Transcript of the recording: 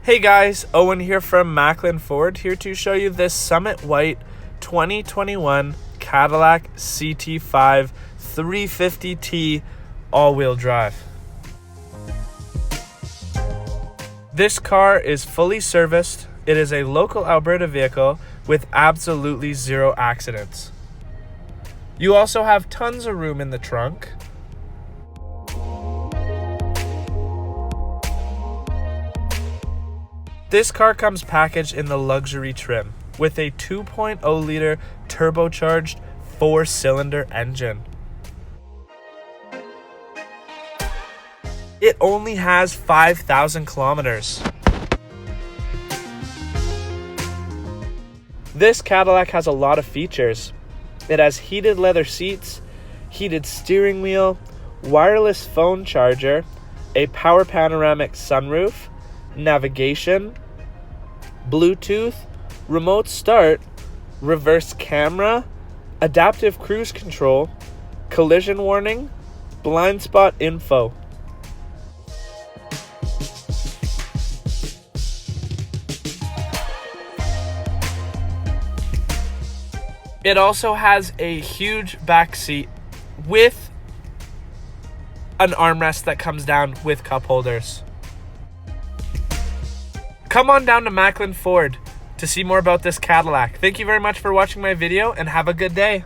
Hey guys, Owen here from Maclin Ford, here to show you this Summit White 2021 Cadillac CT5 350T all-wheel drive. This car is fully serviced. It is a local Alberta vehicle with absolutely zero accidents. You also have tons of room in the trunk. This car comes packaged in the luxury trim with a 2.0 liter turbocharged 4-cylinder engine. It only has 5,000 kilometers. This Cadillac has a lot of features. It has heated leather seats, heated steering wheel, wireless phone charger, a power panoramic sunroof, navigation, Bluetooth, remote start, reverse camera, adaptive cruise control, collision warning, blind spot info. It also has a huge back seat with an armrest that comes down with cup holders. Come on down to Maclin Ford to see more about this Cadillac. Thank you very much for watching my video and have a good day.